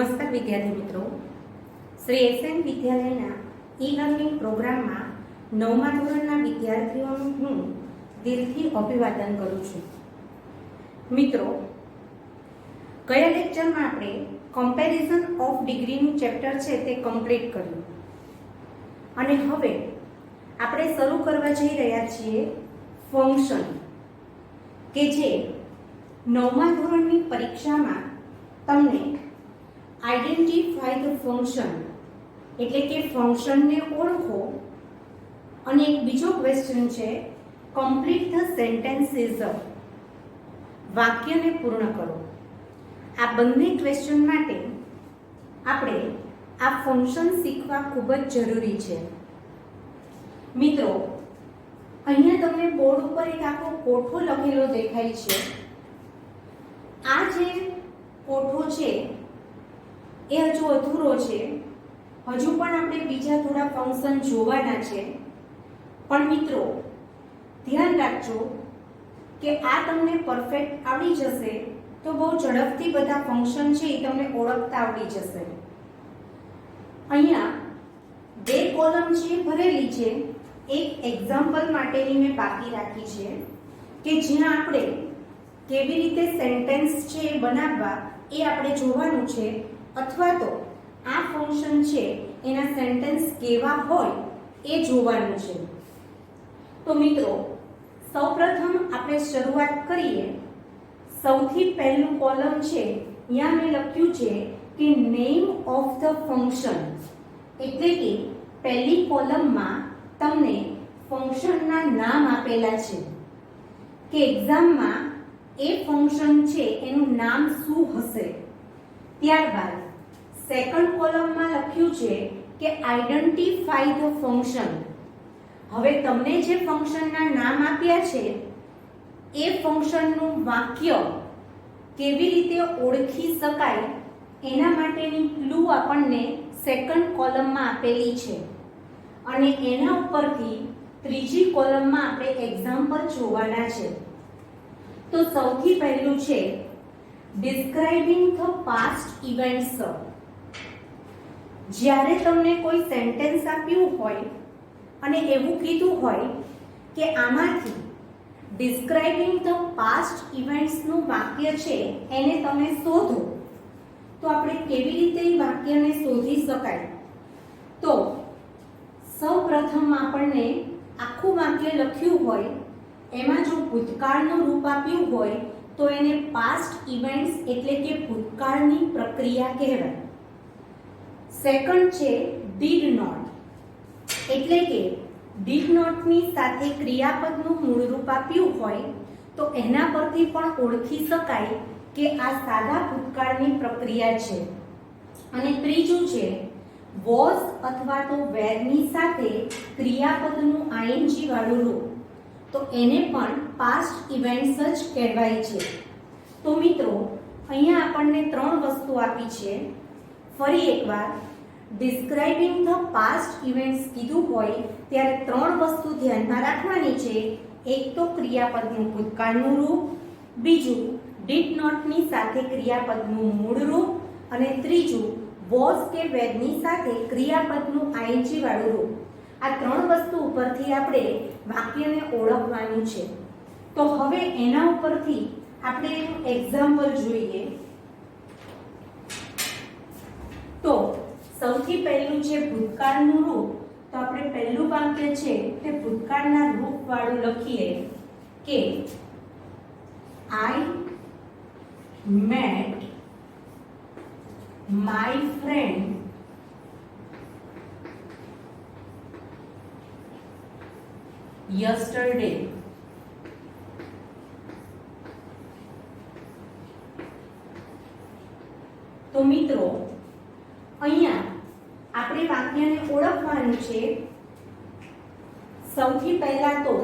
નમસ્કાર વિદ્યાર્થી મિત્રો, શ્રી એસએન વિદ્યાલયના ઈ લર્નિંગ પ્રોગ્રામમાં 9મા ધોરણના વિદ્યાર્થીઓનું હું દિલથી અભિવાદન કરું છું. મિત્રો, ગયા લેક્ચરમાં આપણે કમ્પેરિઝન ઓફ ડિગ્રીનું ચેપ્ટર છે તે કમ્પ્લીટ કર્યું અને હવે આપણે શરૂ કરવા જઈ રહ્યા છીએ ફંક્શન, કે જે 9મા ધોરણની પરીક્ષામાં તમને આઈડેન્ટિફાય ધ ફંક્શન એટલે કે ફંક્શનને ઓળખો અને એક બીજો ક્વેશ્ચન છે કમ્પ્લીટ ધ સેન્ટેન્સીસ, વાક્યને પૂર્ણ કરો. આ બંને ક્વેશ્ચન માટે આપણે આ ફંક્શન શીખવા ખૂબ જ જરૂરી છે. મિત્રો, અહીંયા તમને બોર્ડ ઉપર એક આખો કોઠો લખેલો દેખાય છે. આ જે કોઠો છે એ હજુ અધૂરો છે. હજુ પણ આપણે બીજા થોડા ફંક્શન જોવાના છે. પણ મિત્રો, ધ્યાન રાખજો કે આ તમને પરફેક્ટ આવડી જશે તો બહુ ઝડપથી બધા ફંક્શન છે એ તમને ઓળખતા આવડી જશે. અહીંયા બે કોલમ છે ભરેલી છે. એક એક્ઝામ્પલ માટેની મેં બાકી રાખી છે કે જ્યાં આપણે કેવી રીતે સેન્ટેન્સ છે એ બનાવવા એ આપણે જોવાનું છે, અથવા તો આ ફંક્શન છે એના સેન્ટેન્સ કેવા હોય એ જોવાનું છે. તો મિત્રો, સૌપ્રથમ આપણે શરૂઆત કરીએ. સૌથી પહેલું કોલમ છે, અહીંયા મેં લખ્યું છે કે નેમ ઓફ ધ ફંક્શન, એટલે કે પહેલી કોલમમાં તમને ફંક્શનના નામ આપેલા છે કે એક્ઝામમાં એ ફંક્શન છે એનું નામ શું હશે. ત્યારબાદ સેકન્ડ કોલમમાં લખ્યું છે કે આઈડેન્ટિફાય ધ ફંક્શન. હવે તમને જે ફંક્શનના નામ આપ્યા છે એ ફંક્શનનું વાક્ય કેવી રીતે ઓળખી શકાય એના માટેની ક્લુ આપણને સેકન્ડ કોલમમાં આપેલી છે અને એના ઉપરથી ત્રીજી કોલમમાં આપણે એક્ઝામ્પલ જોવાના છે. તો સૌથી પહેલું છે ડિસ્ક્રાઇબિંગ ધ પાસ્ટ ઇવેન્ટ્સ. જ્યારે તમને કોઈ સેન્ટેન્સ આપ્યું હોય અને એવું કીધું હોય કે આમાંથી ડિસ્ક્રાઇબિંગ ધ પાસ્ટ ઇવેન્ટ્સનું વાક્ય છે એને તમે શોધો, તો આપણે કેવી રીતે એ વાક્યને શોધી શકાય. તો સૌપ્રથમ આપણને આખું વાક્ય લખ્યું હોય એમાં જો ભૂતકાળનું રૂપ આપ્યું હોય તો એને પાસ્ટ ઇવેન્ટ્સ એટલે કે ભૂતકાળની પ્રક્રિયા કહેવાય. સેકન્ડ છે ડીડ નોટ, એટલે કે ડીડ નોટની સાથે ક્રિયાપદનું મૂળ રૂપ આપ્યું હોય તો એના પરથી પણ ઓળખી શકાય કે આ સાદા ભૂતકાળની પ્રક્રિયા છે. અને ત્રીજું છે વોઝ અથવા તો વેરની સાથે ક્રિયાપદનું આઈએનજી વાળું રૂપ, તો એને પણ પાસ્ટ ઇવેન્ટ્સ જ કહેવાય છે. તો મિત્રો, અહીંયા આપણને ત્રણ વસ્તુ આપી છે. ફરી એકવાર, ડિસ્ક્રાઇબિંગ ધ પાસ્ટ ઇવેન્ટ્સ કીધું હોય ત્યારે ત્રણ વસ્તુ ધ્યાનમાં રાખવાની છે. એક તો ક્રિયાપદનું ભૂતકાળનું રૂપ, બીજું ડીડ નોટની સાથે ક્રિયાપદનું મૂળ રૂપ, અને ત્રીજું વોઝ કે વેરની સાથે ક્રિયાપદનું આઈએનજી વાળું રૂપ. આ ત્રણ વસ્તુ ઉપરથી આપણે વાક્યને ઓળખવાનું છે. તો હવે એના ઉપરથી આપણે એક્ઝામ્પલ જોઈએ. તો સૌથી પહેલું છે ભૂતકાળનું રૂપ. તો આપણે પહેલું વાક્ય છે તે ભૂતકાળના રૂપ વાળું લખીએ કે I met my friend yesterday. તો મિત્રો, અહીંયા આપણે વાક્યને ઓળખવાનું છે. સૌથી પહેલા તો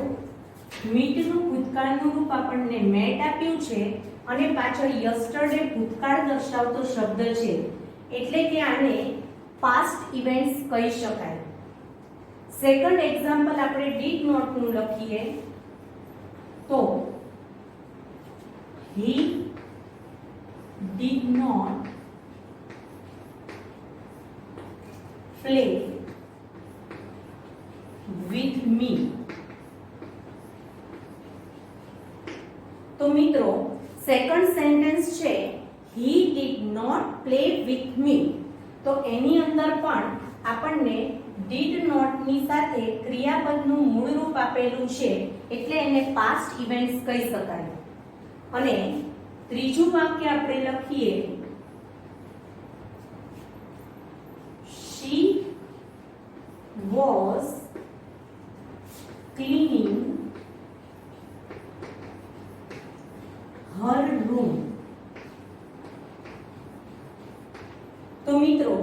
મીટનું ભૂતકાળનું રૂપ આપણને મેટ આપ્યું છે અને પાછળ યસ્ટરડે ભૂતકાળ દર્શાવતો શબ્દ છે, એટલે કે આને પાસ્ટ ઇવેન્ટ્સ કહી શકાય. સેકન્ડ એક્ઝામ્પલ આપણે ડીડ નોટનું લખીએ તો he did not play with me. તો મિત્રો સેકન્ડ સેન્ટેન્સ છે he did not play with me. તો એની અંદર પણ આપણને did not ની સાથે ક્રિયાપદનું મૂળ રૂપ આપેલું છે એટલે એને પાસ્ટ ઇવેન્ટ્સ કહી શકાય. અને ત્રીજું વાક્ય આપણે લખીએ she was cleaning her room. તો મિત્રો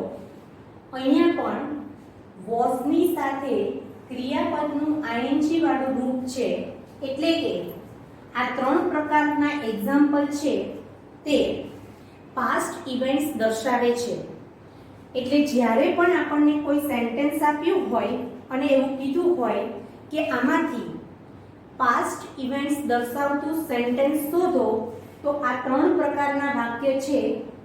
અહીંયા પણ was ની સાથે ક્રિયાપદનું ing વાળું રૂપ છે એટલે કે આ ત્રણ પ્રકારના એક્ઝામ્પલ છે તે પાસ્ટ ઇવેન્ટ્સ દર્શાવે છે. એટલે જ્યારે પણ આપણને કોઈ સેન્ટેન્સ આપ્યું હોય અને એવું કીધું હોય કે આમાંથી પાસ્ટ ઇવેન્ટ્સ દર્શાવતું સેન્ટેન્સ શોધો તો આ ત્રણ પ્રકારના વાક્ય છે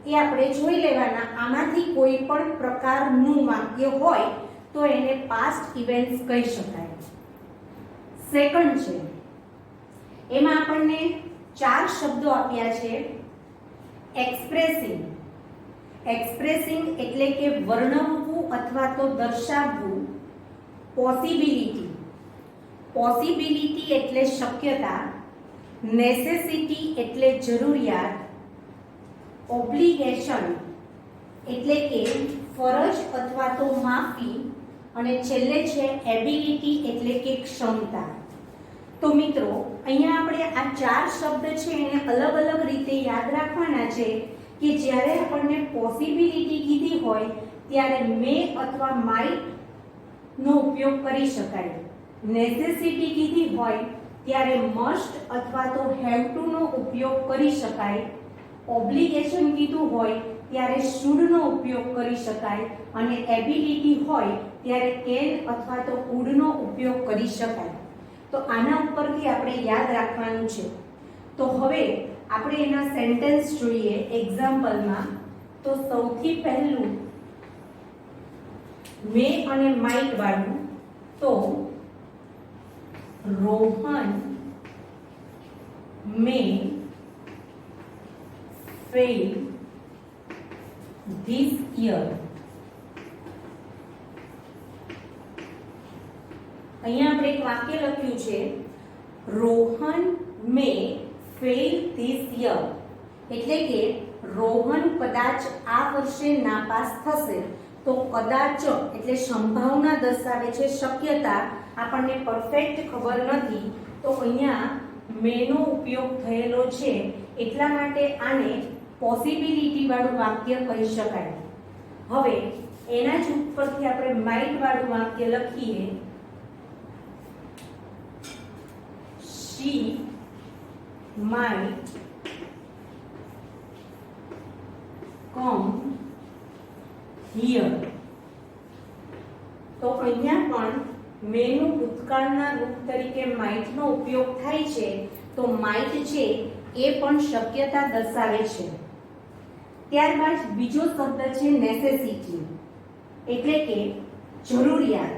એ આપણે જોઈ લેવાના. આમાંથી કોઈ પણ પ્રકારનું વાક્ય હોય તો એને પાસ્ટ ઇવેન્ટ્સ કહી શકાય. સેકન્ડ છે એમાં આપણને ચાર શબ્દો આપ્યા છે. એક્સપ્રેસિંગ. એક્સપ્રેસિંગ એટલે કે વર્ણવવું અથવા તો દર્શાવવું. પોસિબિલિટી. પોસિબિલિટી એટલે શક્યતા. નેસેસિટી એટલે જરૂરિયાત. ઓબ્લિગેશન એટલે કે ફરજ અથવા તો માફી. અને છેલ્લે છે એબિલિટી એટલે કે ક્ષમતા. તો મિત્રો અહીંયા આપણે આ ચાર શબ્દ છે એને અલગ અલગ રીતે યાદ રાખવાના છે કે જ્યારે આપણને પોસિબિલિટી કીધી હોય ત્યારે મે અથવા માઇટ નો ઉપયોગ કરી શકાય. નેસેસિટી કીધી હોય ત્યારે મસ્ટ અથવા તો હેવ ટુ નો ઉપયોગ કરી શકાય. ઓબ્લિગેશન કીધું હોય ત્યારે શુડ નો ઉપયોગ કરી શકાય. અને એબિલિટી હોય ત્યારે કેન અથવા તો કુડ નો ઉપયોગ કરી શકાય. તો આના ઉપરથી આપણે યાદ રાખવાનું છે. તો હવે આપણે એના સેન્ટેન્સ જોઈએ એક્ઝામ્પલમાં. તો સૌથી પહેલું મે અને માઇટ વાળું. તો રોહન મે fail this year. અહીંયા આપણે એક વાક્ય લખ્યું છે રોહન મે ફેલ ધીસ યર. એટલે કે રોહન કદાચ આ વર્ષે નાપાસ થશે. તો કદાચ એટલે સંભાવના દર્શાવે છે, શક્યતા. આપણને પરફેક્ટ ખબર નથી તો અહીંયા મેનો ઉપયોગ થયેલો છે એટલા માટે આને પોસિબિલિટી વાળું વાક્ય કહી શકાય. હવે એના જ ઉપરથી આપણે માઇટ વાળું વાક્ય લખીએ she might come here. તો અહીંયા પણ મેનું ભૂતકાળના રૂપ તરીકે might નો ઉપયોગ થાય છે. તો might છે એ પણ શક્યતા દર્શાવે છે. ત્યારબાદ બીજો શબ્દ છે નેસેસિટી. એટલે કે જરૂરિયાત.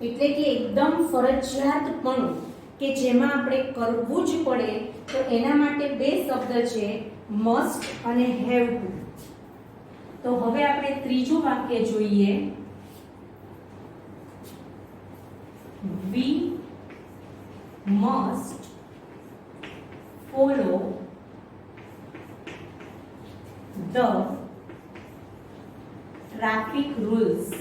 એટલે કે એકદમ ફરજિયાતપણું કે જેમાં આપણે કરવું જ પડે. તો એના માટે બે શબ્દ છે મસ્ટ અને હેવ ટુ. તો હવે આપણે ત્રીજું વાક્ય જોઈએ. we must follow the traffic rules.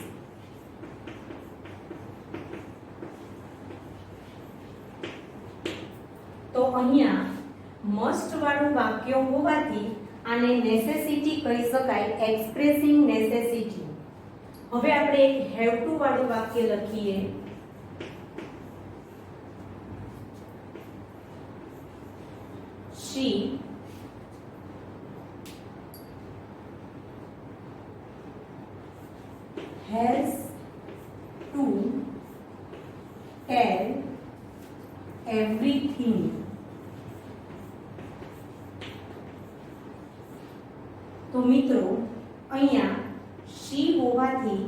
તો અહીંયા મસ્ટ વાળું વાક્ય હોવાથી આને નેસેસિટી કહી શકાય. Expressing necessity. હવે આપણે એક હેવ ટુ વાળું વાક્ય લખીએ. she has to tell everything. તો મિત્રો અહીંયા she હોવાથી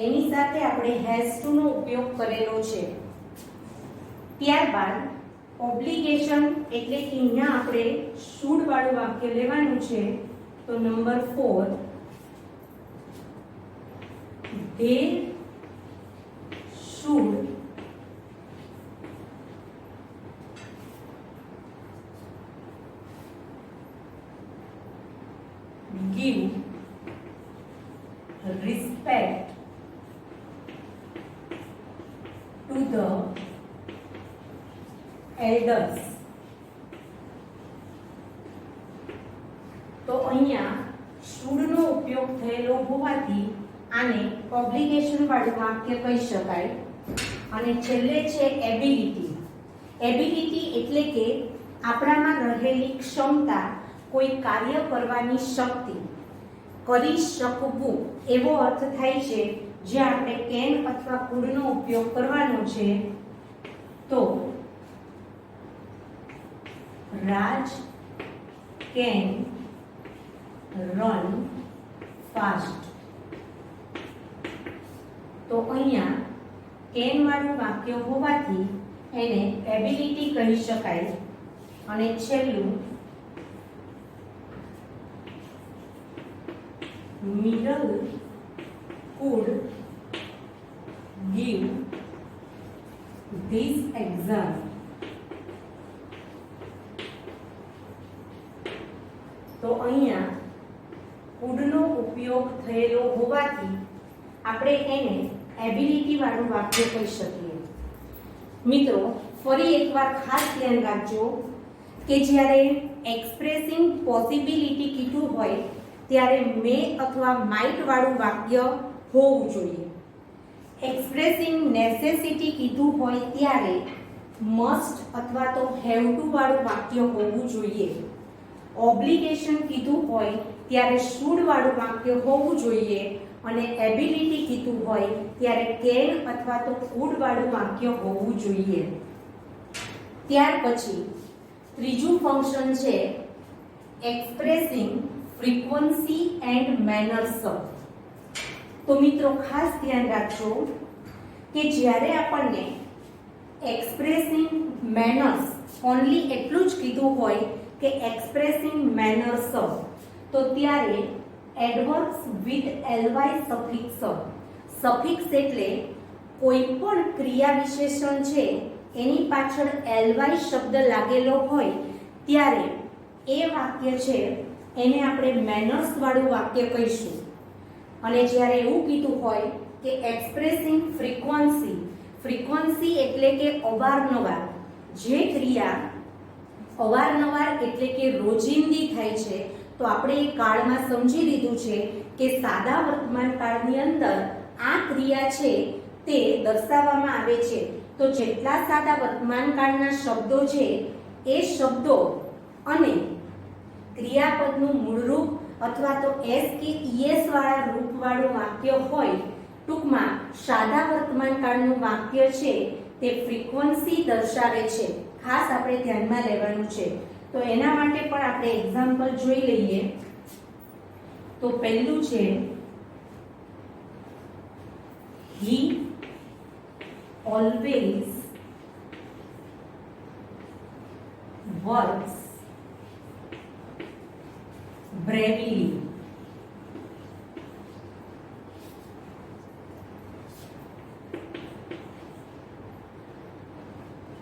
એની સાથે આપણે હેઝ ટુ નો ઉપયોગ કરેલો છે. ત્યારબાદ ઓબ્લિગેશન એટલે કે અહીંયા આપણે શુડ વાળું વાક્ય લેવાનું છે. તો number 4, they should give respect to the elders. તો અહીંયા should નો ઉપયોગ થયેલો હોવાથી આને ઓબ્લિગેશન વાળું વાક્ય કહી શકાય. અને છેલ્લે છે એબિલિટી. એબિલિટી એટલે કે આપણામાં રહેલી ક્ષમતા, કોઈ કાર્ય કરવાની શક્તિ, કરી શકવું એવો અર્થ થાય છે. જે આપણે કેન અથવા કુડ નો ઉપયોગ કરવાનો છે. તો રાજ કેન રન ફાસ્ટ. તો અહીંયા કેન વાળું વાક્ય હોવાથી એને એબિલિટી કહી શકાય. અને છેલ્લું middle could give this exam. તો અહીંયા could નો ઉપયોગ થયેલો હોવાથી આપણે એને એબિલિટી વાળું વાક્ય કહી શકીએ. મિત્રો, ફરી એકવાર ખાસ ધ્યાન રાખજો કે જ્યારે એક્સપ્રેસિંગ પોસિબિલિટી કીધું હોય ત્યારે મે અથવા માઇટ વાળું વાક્ય હોવું જોઈએ. એક્સપ્રેસિંગ નેસેસિટી કીધું હોય ત્યારે મસ્ટ અથવા તો હેવ ટુ વાળું વાક્ય હોવું જોઈએ. ઓબ્લિગેશન કીધું હોય ત્યારે શુડ વાળું વાક્ય હોવું જોઈએ. અને એબિલિટી કીધું હોય ત્યારે કેન અથવા તો કુડ વાળું વાક્ય હોવું જોઈએ. ત્યાર પછી ત્રીજું ફંક્શન છે expressing frequency and manners of. તો મિત્રો ખાસ ધ્યાન રાખજો કે જ્યારે આપણને એક્સપ્રેસિંગ મેનર્સ ઓનલી એટલું જ કીધું હોય કે એક્સપ્રેસિંગ મેનર્સ ઓફ, તો ત્યારે એડવર્બ્સ વિથ એલવાય સફિક્સ. સફિક્સ એટલે કોઈ પણ ક્રિયા વિશેષણ છે એની પાછળ એલવાય શબ્દ લાગેલો હોય ત્યારે એ વાક્ય છે એને આપણે મેનર્સ વાળું વાક્ય કહીશું. અને જ્યારે એવું કીધું હોય કે એક્સપ્રેસિંગ ફ્રીક્વન્સી, ફ્રીક્વન્સી એટલે કે અવારનવાર, જે ક્રિયા અવારનવાર એટલે કે રોજિંદી થાય છે, તો આપણે એ કાળમાં સમજી લીધું છે કે સાદા વર્તમાન કાળની અંદર આ ક્રિયા છે તે દર્શાવવામાં આવે છે. તો જેટલા સાદા વર્તમાન કાળના શબ્દો છે એ શબ્દો અને ક્રિયાપદનું મૂળરૂપ અથવા તો એસ કે ઈએસ વાળા રૂપ વાળું વાક્ય હોય, ટૂંકમાં સાદા વર્તમાન કાળનું વાક્ય છે તે ફ્રીક્વન્સી દર્શાવે છે. ખાસ આપણે ધ્યાનમાં લેવાનું છે. તો એના માટે પણ આપણે એક્ઝામ્પલ જોઈ લઈએ. તો પહેલું છે he always works bravely.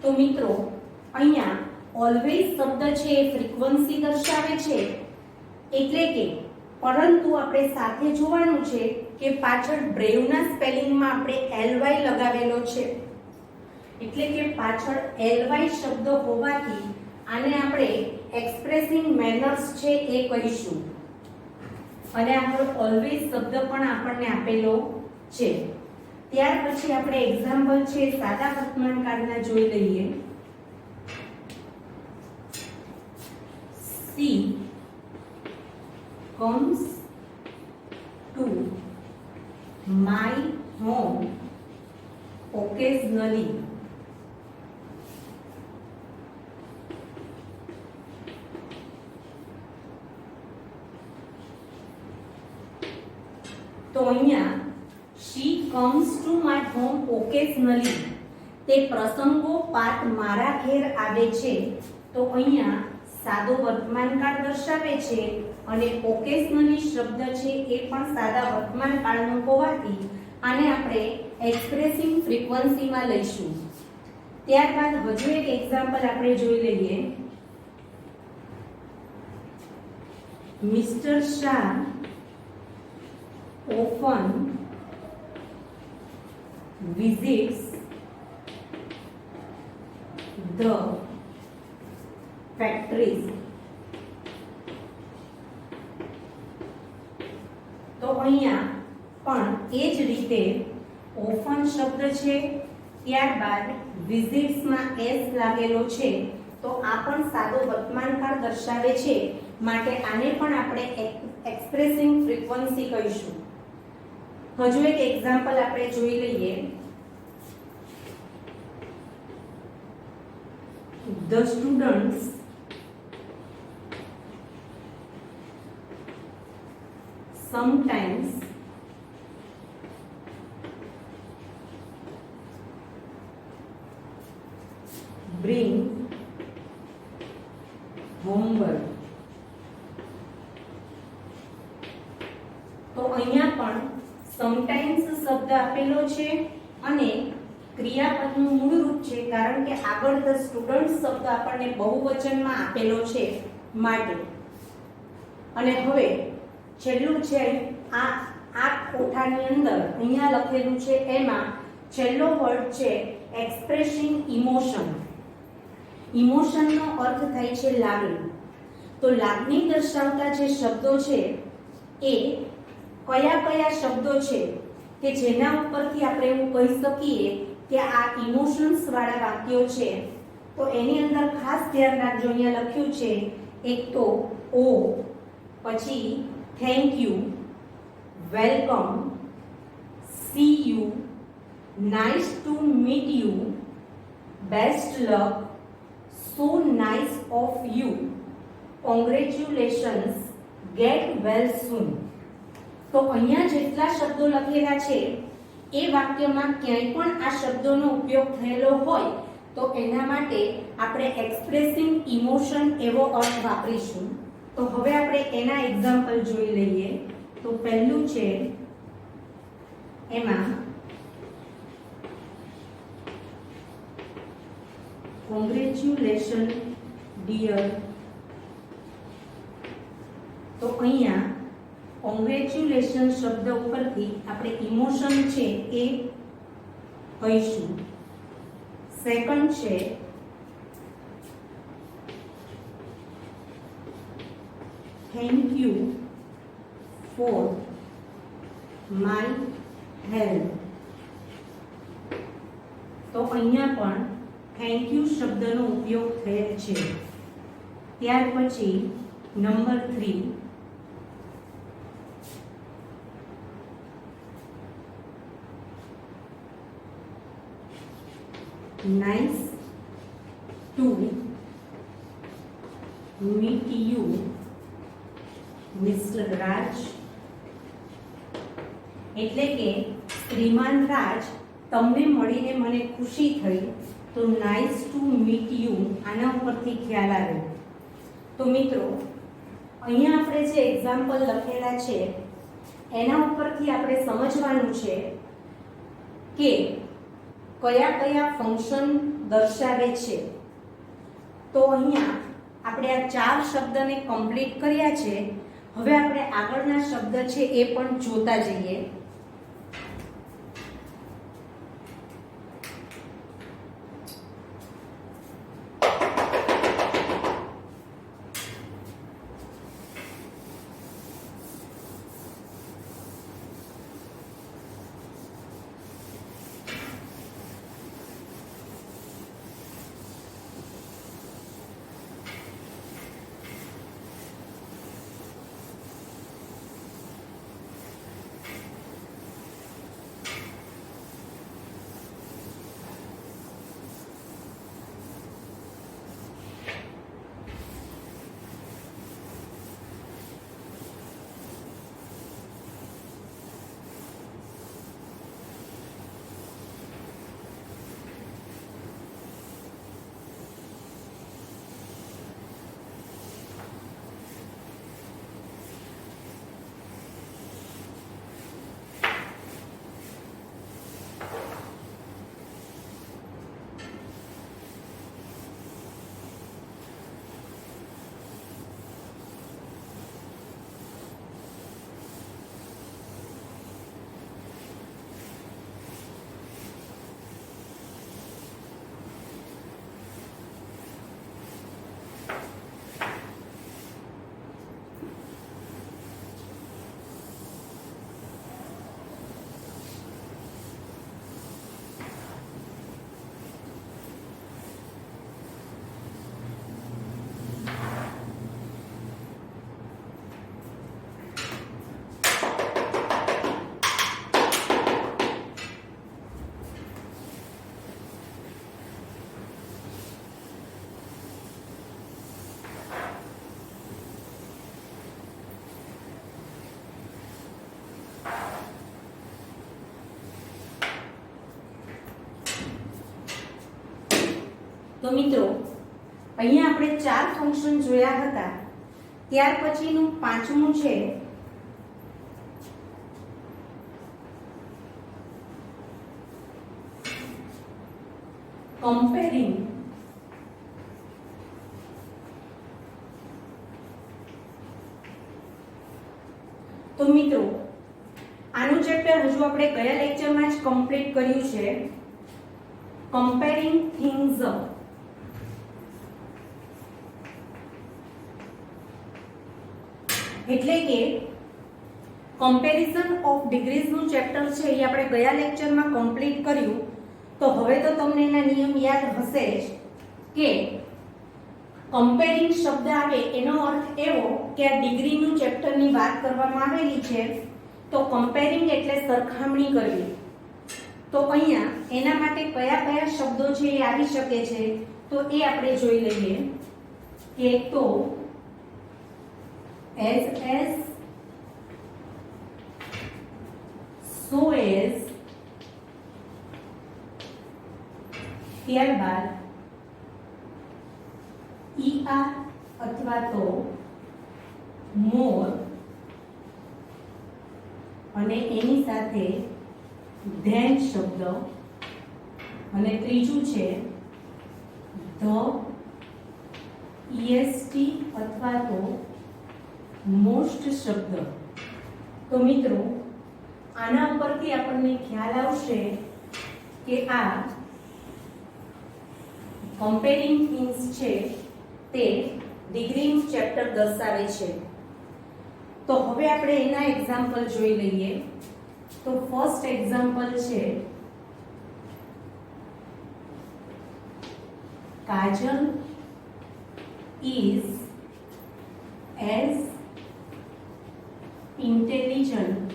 તો મિત્રો અહીંયા ઓલવેઝ શબ્દ છે એ ફ્રીક્વન્સી દર્શાવે છે, એટલે કે પરંતુ આપણે સાથે જોવાનું છે કે પાછળ બ્રેવના સ્પેલિંગમાં આપણે એલવાય લગાવેલો છે, એટલે કે પાછળ એલવાય શબ્દ હોવાથી આને આપણે એક્સપ્રેસિંગ મેનર્સ છે એ કહીશું. અને આપણો ઓલવેઝ શબ્દ પણ આપણને આપેલો છે. ત્યાર પછી આપણે એક્ઝામ્પલ છે સાદા વર્તમાન કાળના જોઈ લઈએ. She comes to my home occasionally. તો અહીંયા she comes to my home occasionally. તે પ્રસંગોપાત મારા ઘેર આવે છે. તો અહીંયા સાદો વર્તમાનકાળ દર્શાવે છે અને ઓકેશનલી શબ્દ છે એ પણ સાદા વર્તમાનકાળનો હોવાથી આને આપણે એક્સપ્રેસિંગ ફ્રીક્વન્સીમાં લઈશું. ત્યારબાદ હજુ એક એક્ઝામ્પલ આપણે જોઈ લઈએ. Mister Shah often visits the factories. તો અહીંયા પણ એ જ રીતે ઓફન શબ્દ છે, ત્યારબાદ વિઝિટ્સમાં એસ લાગેલો છે. તો આ પણ સાદો વર્તમાનકાળ દર્શાવે છે, માટે આને પણ આપણે એક્સપ્રેસિંગ ફ્રીક્વન્સી કહીશું. હજુ એક એક્ઝામ્પલ આપણે જોઈ લઈએ. The students sometimes bring homework. તો અહીંયા પણ સમટાઇમ્સ શબ્દ આપેલો છે અને ક્રિયાપદનું મૂળ રૂપ છે, કારણ કે આગળ ધ સ્ટુડન્ટ્સ શબ્દ આપણને બહુવચનમાં આપેલો છે માટે. અને હવે છેલ્લું છે આ કોઠાની અંદર અહીંયા લખેલું છે, એમાં છેલ્લો વર્ડ છે એક્સપ્રેસિંગ ઇમોશન. ઇમોશનનો અર્થ થાય છે લાગણી. તો લાગણી દર્શાવતા જે શબ્દો છે એ કયા કયા શબ્દો છે કે જેના ઉપરથી આપણે એવું કહી શકીએ કે આ ઇમોશન્સ વાળા વાક્યો છે. તો એની અંદર ખાસ ધ્યાન રાખજો. અહીંયા લખ્યું છે એક તો ઓ, પછી thank you, welcome, see you, nice to meet you, best luck, so nice of you, congratulations, get well soon. તો અહીંયા જેટલા શબ્દો લખેલા છે એ વાક્યમાં ક્યાંય પણ આ શબ્દોનો ઉપયોગ થયેલો હોય તો એના માટે આપણે એક્સપ્રેસિંગ ઇમોશન એવો અર્થ વાપરીશું. તો હવે આપણે એના એક્ઝામ્પલ જોઈ લઈએ. તો પહેલું છે એમાં કોંગ્રેચ્યુલેશન ડિયર. તો અહીંયા કોંગ્રેચ્યુલેશન શબ્દ ઉપરથી આપણે ઇમોશન છે એ કહીશું. સેકન્ડ છે thank you for my help. તો અહીંયા પણ થેન્ક યુ શબ્દનો ઉપયોગ થયેલ છે. ત્યાર પછી number 3 nice to meet you Mr. Raj. એટલે કે શ્રીમાન રાજ, તમને મળીને મને ખુશી થઈ. તો નાઇસ ટુ મીટ યુ આના ઉપરથી ખ્યાલ આવે. તો મિત્રો અહીંયા આપણે જે એક્ઝામ્પલ લખેલા છે એના ઉપરથી આપણે સમજવાનું છે કે કયા કયા ફંક્શન દર્શાવે છે. તો અહીંયા આપણે આ 4 શબ્દને કમ્પ્લીટ કર્યા છે. હવે આપણે આગળના શબ્દ છે એ પણ જોતા જઈએ. મિત્રો અહીંયા આપણે 4 ફંક્શન જોયા હતા. ત્યાર પછીનું પાંચમું છે કમ્પેરિંગ. તો મિત્રો આનું ચેપ્ટર હજુ આપણે ગયા લેક્ચરમાં જ કમ્પ્લીટ કર્યું છે. Comparing things. એટલે કે કમ્પેરિઝન ઓફ ડિગ્રીઝ નું ચેપ્ટર છે એ આપણે ગયા લેક્ચરમાં કમ્પ્લીટ કર્યું. તો હવે તો તમને એના નિયમ યાદ હશે જ કે કમ્પેરિંગ શબ્દ આવે એનો અર્થ એવો કે આ ડિગ્રીનું ચેપ્ટરની વાત કરવામાં આવેલી છે. તો કમ્પેરિંગ એટલે સરખામણી કરવી. તો અહીંયા એના માટે કયા કયા શબ્દો છે એ આવી શકે છે તો એ આપણે જોઈ લઈએ. કે તો as, so as, ત્યારબાદ er અથવા તો more અને એની સાથે than શબ્દ અને ત્રીજું છે the, est અથવા તો most શબ્દ. તો મિત્રો આના પરથી આપણને ખ્યાલ આવશે કે આ કમ્પેરિંગ થિંગ્સ છે તે ડિગ્રીનું ચેપ્ટર દર્શાવે છે. તો હવે આપણે એના એક્ઝામ્પલ જોઈ લઈએ. તો ફર્સ્ટ એક્ઝામ્પલ છે કાજલ is as intelligent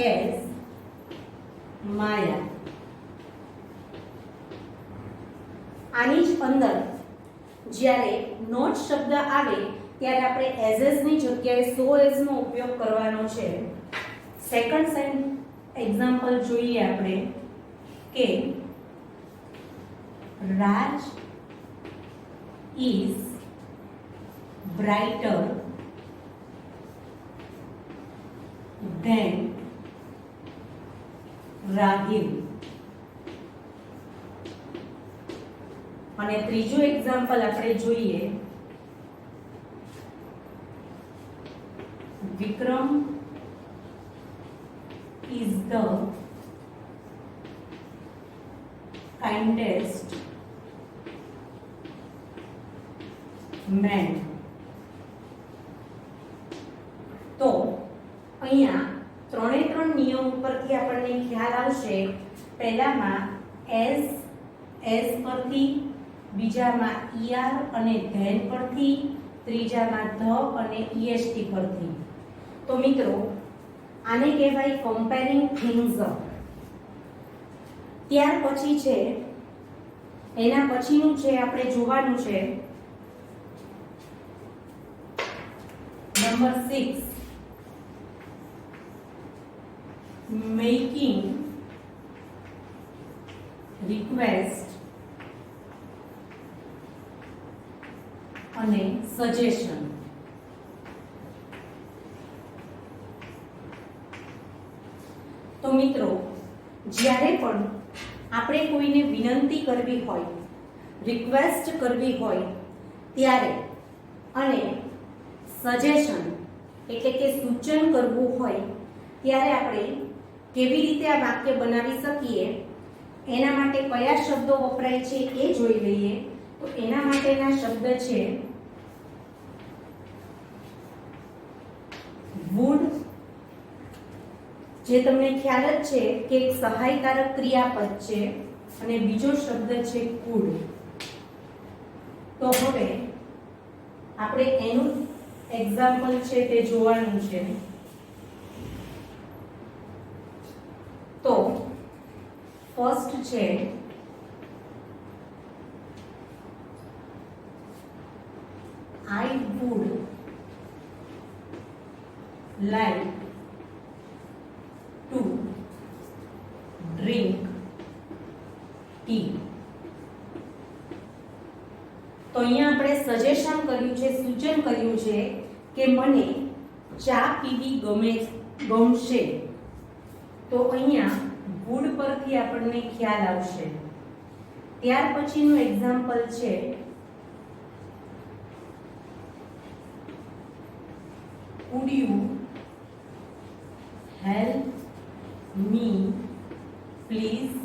as Maya. આની જ અંદર જ્યારે નોટ શબ્દ આવે ત્યારે આપણે એઝ ની જગ્યાએ સો એઝ નો ઉપયોગ કરવાનો છે. સેકન્ડ એક્ઝામ્પલ જોઈએ આપણે કે Raj is brighter than Rahil. અને ત્રીજું એક્ઝામ્પલ આપણે જોઈએ Vikram is the kindest man. તો અહીંયા ત્રણે ત્રણ નિયમ ઉપરથી આપણને ખ્યાલ આવશે. પહેલામાં એસ પરથી, બીજામાં er અને ધેન પરથી, ત્રીજામાં ધ અને est પરથી. તો મિત્રો આને કહેવાય કમ્પેરિંગ થિંગ્સ. ત્યાર પછી છે એના પછીનું છે આપણે જોવાનું છે નંબર 6 મેકિંગ રિક્વેસ્ટ અને સજેશન. તો મિત્રો જ્યારે પણ આપણે કોઈને વિનંતી કરવી હોય, રિક્વેસ્ટ કરવી હોય ત્યારે અને સજેશન એટલે કે સૂચન કરવું હોય ત્યારે આપણે કેવી રીતે આ વાક્ય બનાવી શકીએ એના માટે કયા શબ્દો વપરાય છે એ જોઈ લઈએ. તો એના માટેના શબ્દ છે would, જે તમને ખ્યાલ જ છે કે એક સહાયકારક ક્રિયાપદ છે, અને બીજો શબ્દ છે could. તો હવે આપણે એનું એક્ઝામ્પલ છે તે જોવાનું છે. તો ફર્સ્ટ છે I would like to drink સૂચન કર્યું છે કે મને ચા પીવી ગમશે, તો અહીંયા વુડ પરથી આપણને ખ્યાલ આવશે. ત્યાર પછીનું એક્ઝામ્પલ છે would you help me please?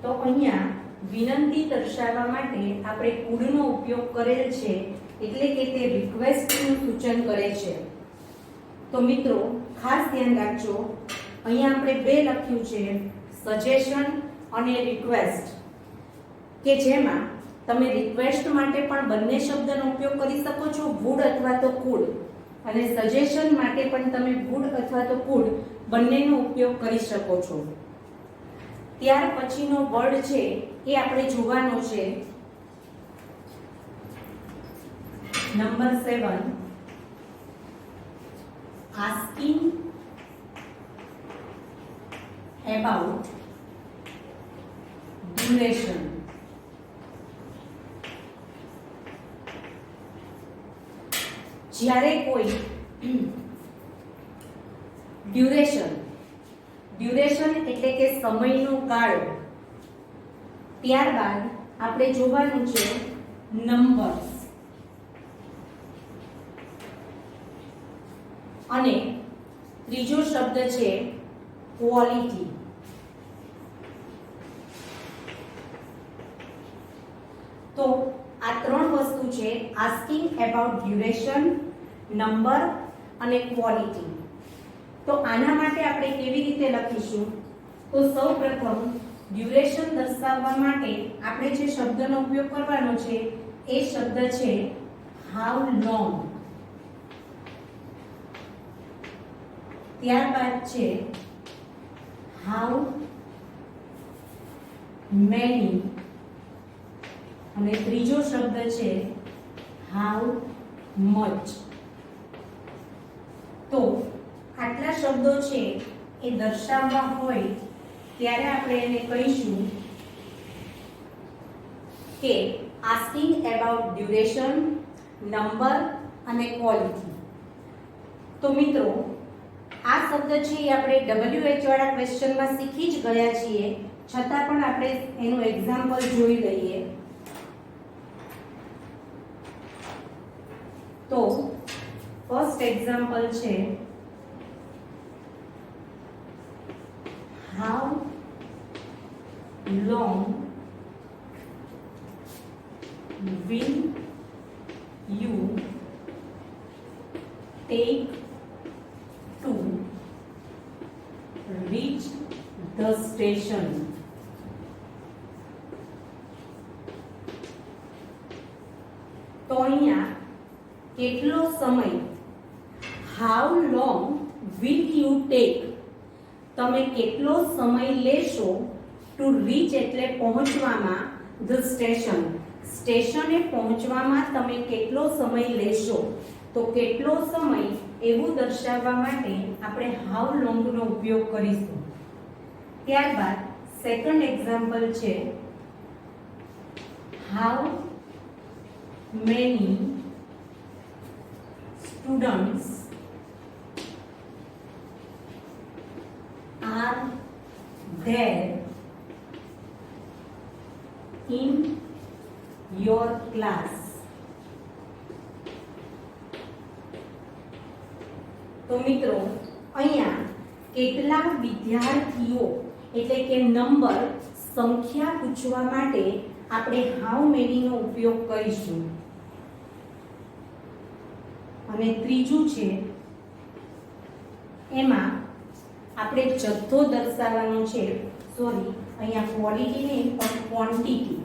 તો અહીંયા વિનંતી દર્શાવવા માટે આપણે could નો ઉપયોગ કરેલ છે, એટલે કે તે રિક્વેસ્ટનું સૂચન કરે છે. તો મિત્રો ખાસ ધ્યાન રાખજો, અહીંયા આપણે બે લખ્યું છે સજેશન અને રિક્વેસ્ટ, કે જેમાં તમે રિક્વેસ્ટ માટે પણ બંને શબ્દનો ઉપયોગ કરી શકો છો, would અથવા તો could, અને સજેશન માટે પણ તમે would અથવા તો could બંનેનો ઉપયોગ કરી શકો છો. ત્યાર પછીનો વર્ડ છે એ આપણે જોવાનો છે નંબર 7, asking about duration. જ્યારે કોઈ ડ્યુરેશન એટલે કે સમયનો કાળ, ત્યારબાદ આપણે જોવાનું છે નંબર્સ, અને ત્રીજો શબ્દ છે ક્વોલિટી. તો આ ત્રણ વસ્તુ છે આસ્કિંગ અબાઉટ ડ્યુરેશન, નંબર અને ક્વોલિટી. તો આના માટે આપણે કેવી રીતે લખીશું? તો સૌપ્રથમ ડ્યુરેશન દર્શાવવા માટે આપણે જે શબ્દનો ઉપયોગ કરવાનો છે એ શબ્દ છે હાઉ લોંગ. ત્યારબાદ છે હાઉ મેની, અને ત્રીજો શબ્દ છે હાઉ મચ. તો આટલા શબ્દો છે એ દર્શાવવા હોય ત્યારે આપણે એને કહીશું કે આસ્કિંગ અબાઉટ ડ્યુરેશન, નંબર અને ક્વોલિટી. તો મિત્રો આ શબ્દ છે એ આપણે WH વાળા ક્વેશ્ચનમાં શીખી જ ગયા છીએ, છતાં પણ આપણે એનું એક્ઝામ્પલ જોઈ લઈએ. તો ફર્સ્ટ એક્ઝામ્પલ છે how long will you take to reach the station? તો અહીંયા કેટલો સમય, how long will you take, તમે કેટલો સમય લેશો, ટુ રીચ એટલે પહોંચવામાં, ધ સ્ટેશન, સ્ટેશને પહોંચવામાં તમે કેટલો સમય લેશો. તો કેટલો સમય એવું દર્શાવવા માટે આપણે હાઉ લોંગનો ઉપયોગ કરીશું. ત્યારબાદ સેકન્ડ એક્ઝામ્પલ છે how many students are there in your class? તો મિત્રો અહીંયા કેટલા વિદ્યાર્થીઓ એટલે કે નંબર, સંખ્યા પૂછવા માટે આપણે હાઉ મેનીનો ઉપયોગ કરીશું. અને ત્રીજું છે એમાં આપણે જથ્થો દર્શાવવાનો છે, સોરી અહીંયા ક્વોલિટી નહીં પણ ક્વોન્ટિટી.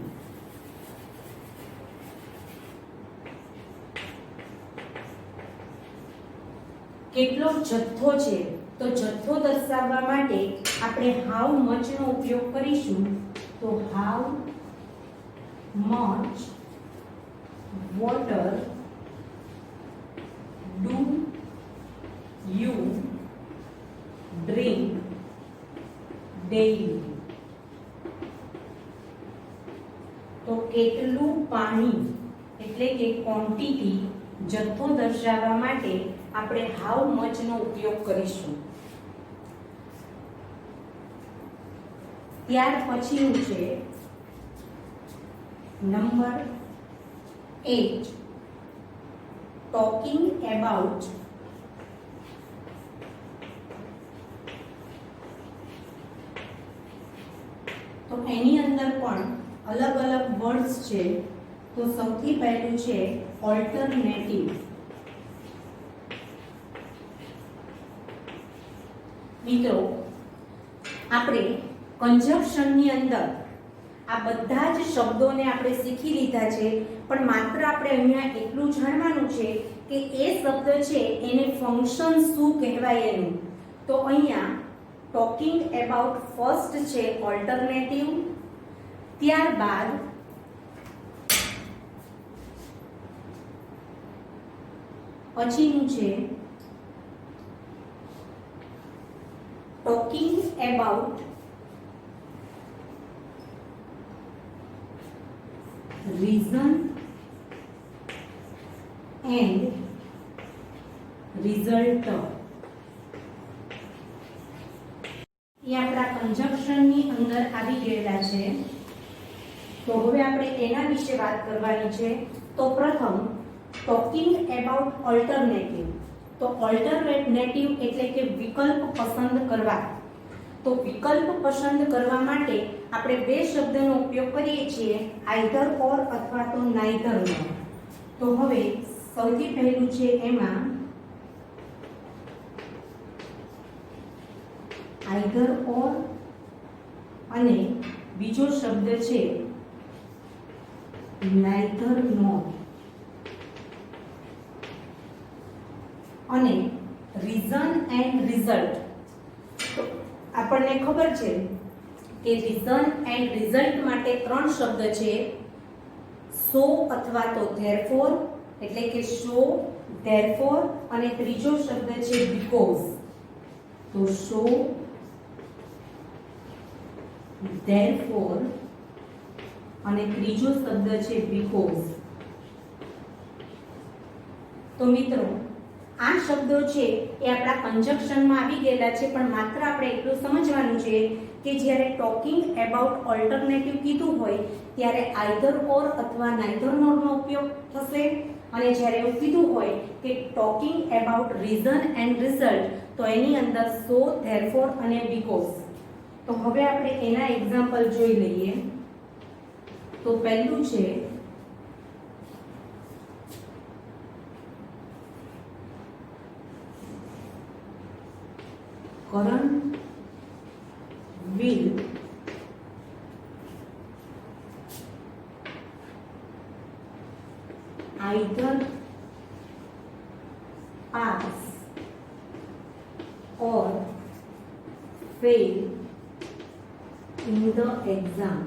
કેટલો જથ્થો છે, તો જથ્થો દર્શાવવા માટે આપણે હાઉ મચ નો ઉપયોગ કરીશું. તો how much water do you drink daily? તો કેટલું પાણી એટલે કે ક્વોન્ટિટી જથ્થો દર્શાવવા માટે આપણે હાઉ મચ નો ઉપયોગ કરીશું. ત્યાર પછીનું છે નંબર 8, ટોકિંગ એબાઉટ તો એની અંદર પણ અલગ અલગ વર્ડ્સ છે. તો સૌથી પહેલું છે ઓલ્ટરનેટિવ. મિત્રો આપણે કંજક્શનની અંદર આ બધા જ શબ્દોને આપણે શીખી લીધા છે, પણ માત્ર આપણે અહીંયા એટલું જાણવાનું છે કે એ શબ્દ છે એને ફંક્શન શું કહેવાય એનું. તો અહીંયા ટોકિંગ એબાઉટ ફર્સ્ટ છે ઓલ્ટરનેટિવ, ત્યારબાદ પછીનું છે talking about reason and result. એ આપણા કંજક્શનની અંદર આવી ગયેલા છે. તો હવે આપણે એના વિશે વાત કરવાની છે. તો પ્રથમ ટોકિંગ એબાઉટ ઓલ્ટરનેટિવ. તો ઓલ્ટરનેટિવ એટલે કે વિકલ્પ પસંદ કરવા. તો વિકલ્પ પસંદ કરવા માટે આપણે બે શબ્દનો ઉપયોગ કરીએ છીએ, આઈધર ઓર અથવા તો નાઈધર નોર. તો હવે સૌથી પહેલું છે એમાં આઈધર ઓર અને બીજો શબ્દ છે નાઈધર નોર. અને રીઝન એન્ડ રિઝલ્ટ. તો આપણને ખબર છે કે રીઝન એન્ડ રિઝલ્ટ માટે ત્રણ શબ્દ છે, સો અથવા તો ધેરફોર એટલે કે શો, ધેરફોર અને ત્રીજો શબ્દ છે બીકોઝ. તો શો, ધેરફોર અને ત્રીજો શબ્દ છે બીકોઝ. તો મિત્રો આ શબ્દો છે એ આપણા કંજક્શનમાં આવી ગયેલા છે, પણ માત્ર આપણે એટલું સમજવાનું છે કે જ્યારે ટોકિંગ એબાઉટ ઓલ્ટરનેટિવ કીધું હોય ત્યારે આઈધર ઓર અથવા નાઈધર નોર નો ઉપયોગ થશે, અને જ્યારે એવું કીધું હોય કે talking about reason and result તો એની અંદર સો, ધેરફોર અને બીકોઝ. તો હવે આપણે એના એક્ઝામ્પલ જોઈ લઈએ. તો પહેલું છે Karan will either pass or fail in the exam.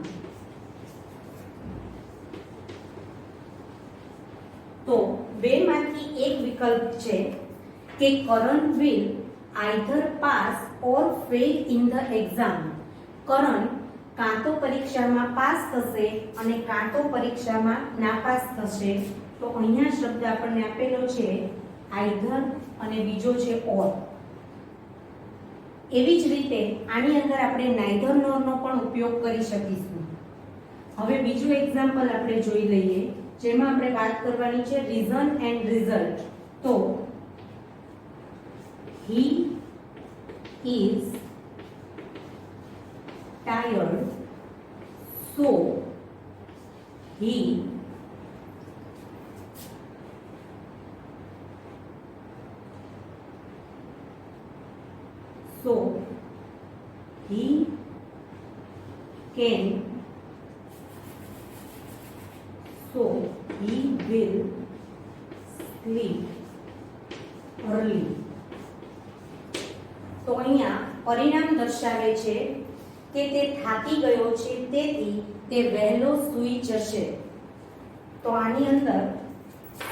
તો બેમાંથી એક વિકલ્પ છે કે કરણ will either pass or fail in the exam. કરણ કાં તો પરીક્ષામાં પાસ થશે અને કાં તો પરીક્ષામાં નાપાસ થશે. તો અહીંયા શબ્દ આપણને આપેલો છે either અને બીજો છે or. એવી જ રીતે આની અંદર આપણે neither nor નો પણ ઉપયોગ કરી શકીશું. હવે બીજું એક્ઝામ્પલ આપણે જોઈ લઈએ, જેમાં આપણે વાત કરવાની છે રીઝન એન્ડ રિઝલ્ટ. તો he is tired, so he he will sleep early. તો અહીંયા પરિણામ દર્શાવે છે કે તે થાકી ગયો છે, તેથી તે વહેલો સૂઈ જશે. તો આની અંદર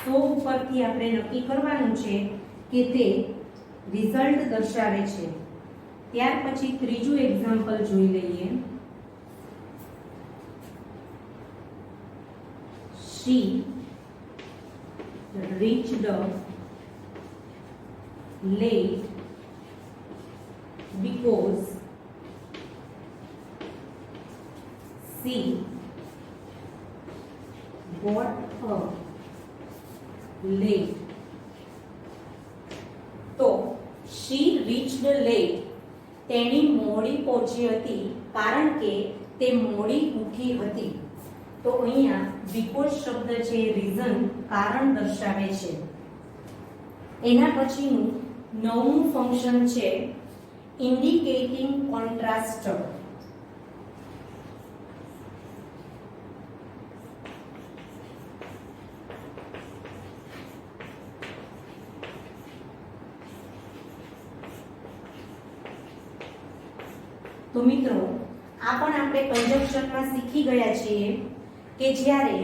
સો ઉપરથી આપણે નક્કી કરવાનું છે કે તે રિઝલ્ટ દર્શાવે છે. ત્યાર પછી ત્રીજું એક્ઝામ્પલ જોઈ લઈએ. she reached late because she got up late. તો she reached late, તેણી મોડી પહોંચી હતી કારણ કે તે મોડી ઉઠી હતી. તો અહીંયા because શબ્દ છે રીઝન, કારણ દર્શાવે છે. એના પછીનું નવમું ફંક્શન છે ઇન્ડિકેટિંગ કોન્ટ્રાસ્ટ. તો મિત્રો આ પણ આપણે કંજક્શનમાં શીખી ગયા છીએ કે જ્યારે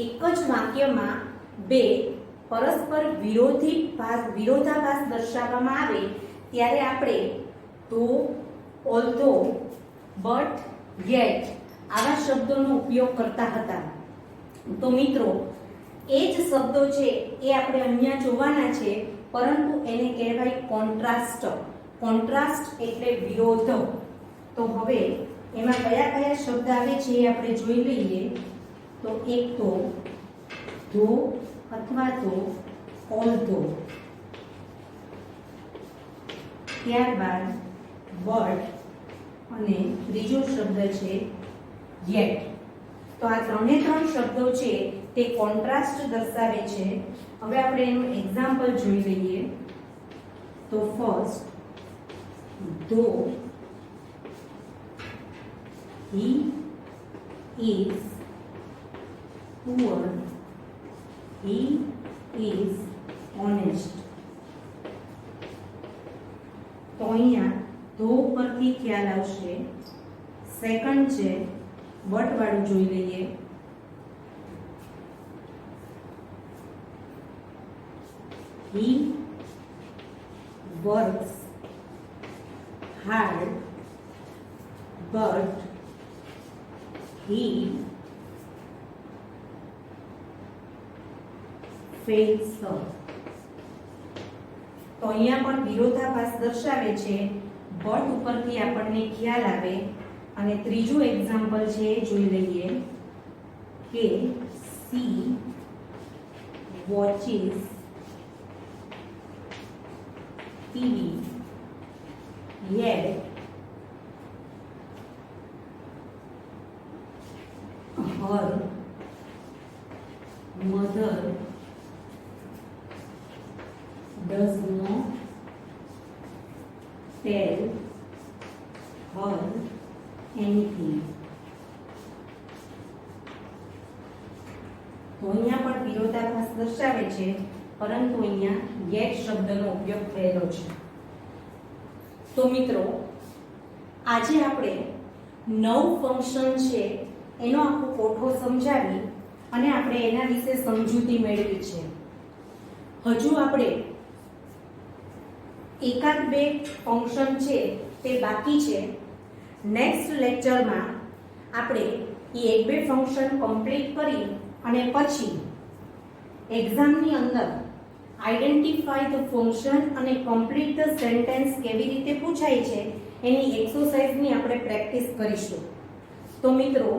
એક જ વાક્યમાં બે પરસ્પર વિરોધાભાસ દર્શાવવામાં આવે ત્યારે આપણે તો, ઓલ્ધો, બટ, યેટ આવા શબ્દોનો ઉપયોગ કરતા હતા. તો મિત્રો એ જ શબ્દો છે એ આપણે અહીંયા જોવાના છે, પરંતુ એને કહેવાય કોન્ટ્રાસ્ટ. કોન્ટ્રાસ્ટ એટલે વિરોધ. તો હવે એમાં કયા કયા શબ્દ આવે છે એ આપણે જોઈ લઈએ. તો એક તો ધો અથવા તો ઓલ્ધો, ત્યારબાદ બટ અને ત્રીજો શબ્દ છે યેટ. તો આ ત્રણે ત્રણ શબ્દો છે તે કોન્ટ્રાસ્ટ દર્શાવે છે. હવે આપણે એનું એક્ઝામ્પલ જોઈ લઈએ. તો ફર્સ્ટ, ધો he is poor, he is honest. તો અહીંયા ધો પરથી ખ્યાલ આવશે. સેકન્ડ છે બટ વાળું જોઈ લઈએ. he works hard but he fails. તો અહીંયા પણ વિરોધાભાસ દર્શાવે છે. બટ ઉપરથી આપણને ખ્યાલ આવે. અને ત્રીજું એક્ઝામ્પલ છે જોઈ લઈએ કે she watches TV yet her mother does not tell her anything. તો અહીંયા પણ વિરોધાભાસ દર્શાવે છે, પરંતુ અહીંયા yet શબ્દનો ઉપયોગ થયેલો છે. તો મિત્રો આજે આપણે 9 ફંક્શન છે એનો આખો કોઠો સમજાવી અને આપણે એના વિશે સમજૂતી મેળવી છે. હજુ આપણે એકાદ બે ફંક્શન છે તે બાકી છે. નેક્સ્ટ લેક્ચરમાં આપણે એ એક બે ફંક્શન કમ્પ્લીટ કરી અને પછી એક્ઝામની અંદર આઈડેન્ટિફાઈ ધ ફંક્શન અને કમ્પ્લીટ ધ સેન્ટેન્સ કેવી રીતે પૂછાય છે એની એક્સરસાઇઝની આપણે પ્રેક્ટિસ કરીશું. તો મિત્રો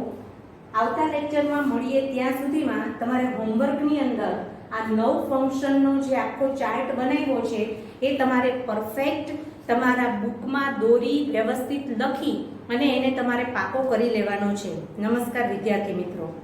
આવતા લેક્ચરમાં મળીએ. ત્યાં સુધીમાં તમારે હોમવર્કની અંદર આ 9 ફંક્શનનો જે આખો ચાર્ટ બનાવ્યો છે એ તમારે પરફેક્ટ તમારા બુકમાં દોરી વ્યવસ્થિત લખી અને એને તમારે પાકો કરી લેવાનો છે. નમસ્કાર વિદ્યાર્થી મિત્રો.